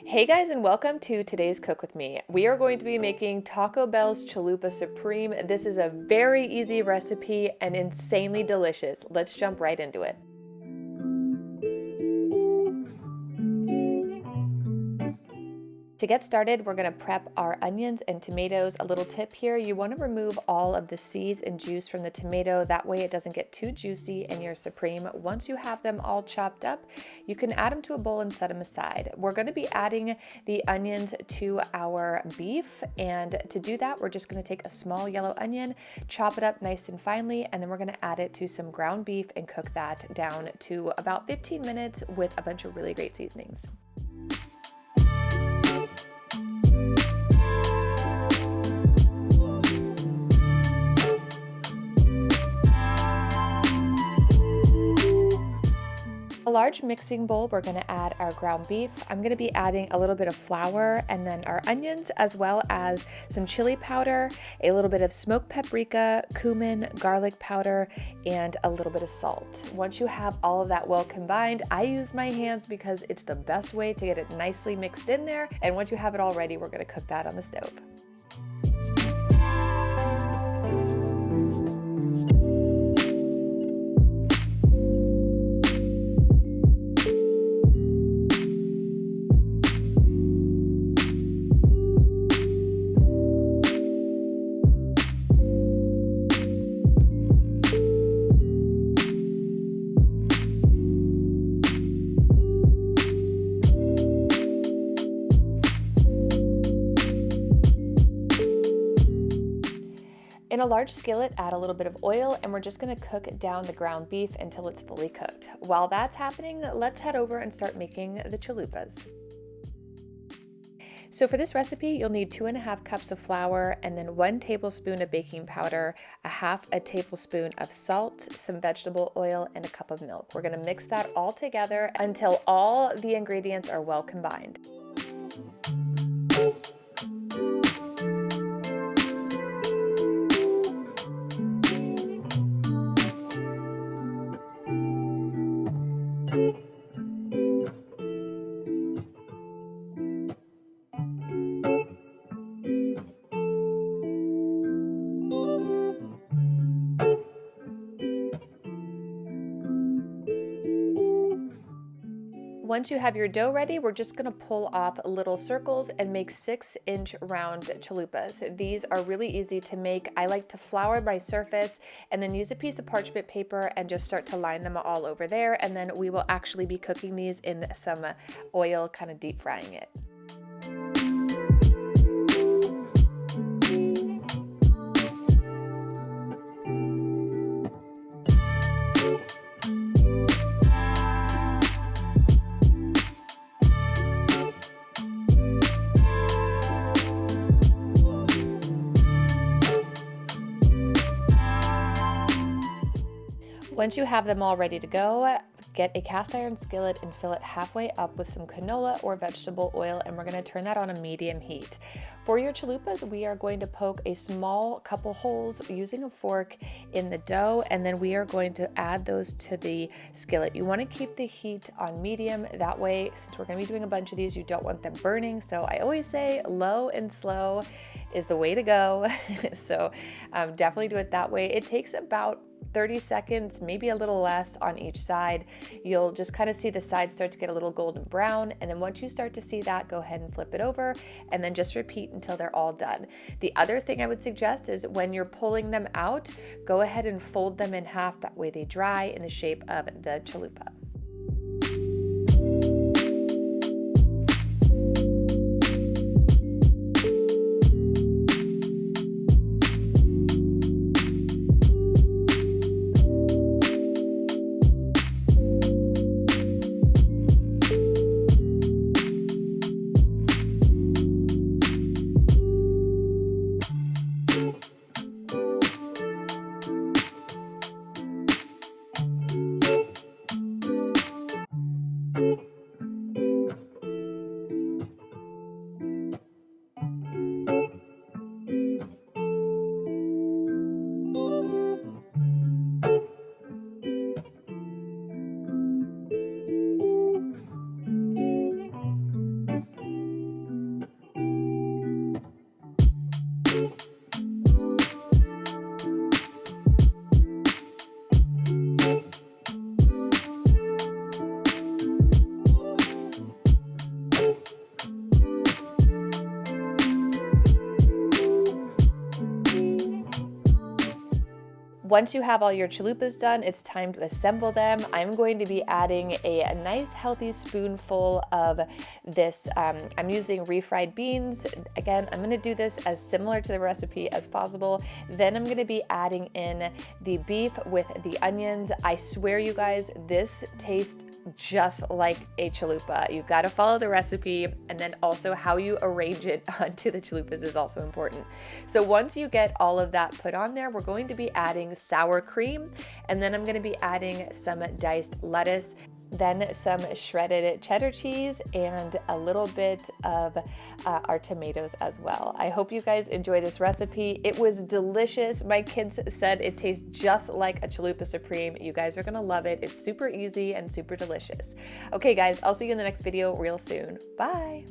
Hey guys, and welcome to today's Cook With Me. We are going to be making Taco Bell's Chalupa Supreme. This is a very easy recipe and insanely delicious. Let's jump right into it. To get started, we're going to prep our onions and tomatoes. A little tip here, you want to remove all of the seeds and juice from the tomato. That way it doesn't get too juicy in your supreme. Once you have them all chopped up, you can add them to a bowl and set them aside. We're going to be adding the onions to our beef, and to do that, we're just going to take a small yellow onion, chop it up nice and finely, and then we're going to add it to some ground beef and cook that down to about 15 minutes with a bunch of really great seasonings. A large mixing bowl, we're going to add our ground beef. I'm going to be adding a little bit of flour and then our onions, as well as some chili powder, a little bit of smoked paprika, cumin, garlic powder, and a little bit of salt. Once you have all of that well combined, I use my hands because it's the best way to get it nicely mixed in there. And once you have it all ready, we're going to cook that on the stove. In a large skillet, add a little bit of oil, and we're just going to cook down the ground beef until it's fully cooked. While that's happening, let's head over and start making the chalupas. So for this recipe, you'll need 2.5 cups of flour and then 1 tablespoon of baking powder, half a tablespoon of salt, some vegetable oil, and a cup of milk. We're going to mix that all together until all the ingredients are well combined. Once you have your dough ready, we're just going to pull off little circles and make 6-inch round chalupas. These are really easy to make. I like to flour my surface and then use a piece of parchment paper and just start to line them all over there. And then we will actually be cooking these in some oil, kind of deep frying it. Once you have them all ready to go, get a cast iron skillet and fill it halfway up with some canola or vegetable oil, and we're going to turn that on a medium heat. For your chalupas, we are going to poke a small couple holes using a fork in the dough, and then we are going to add those to the skillet. You want to keep the heat on medium. That way, since we're going to be doing a bunch of these, you don't want them burning. So I always say low and slow is the way to go. So definitely do it that way. It takes about 30 seconds, maybe a little less on each side. You'll just kind of see the sides start to get a little golden brown, and then once you start to see that, go ahead and flip it over and then just repeat until they're all done. The other thing I would suggest is when you're pulling them out, go ahead and fold them in half. That way they dry in the shape of the chalupa. Once you have all your chalupas done, it's time to assemble them. I'm going to be adding a nice healthy spoonful of this. I'm using refried beans. Again, I'm going to do this as similar to the recipe as possible. Then I'm going to be adding in the beef with the onions. I swear you guys, this tastes just like a chalupa. You got to follow the recipe, and then also how you arrange it onto the chalupas is also important. So once you get all of that put on there, we're going to be adding sour cream, and then I'm going to be adding some diced lettuce, then some shredded cheddar cheese, and a little bit of our tomatoes as well. I hope you guys enjoy this recipe. It was delicious. My kids said it tastes just like a chalupa supreme. You guys are gonna love it. It's super easy and super delicious. Okay guys, I'll see you in the next video real soon. Bye.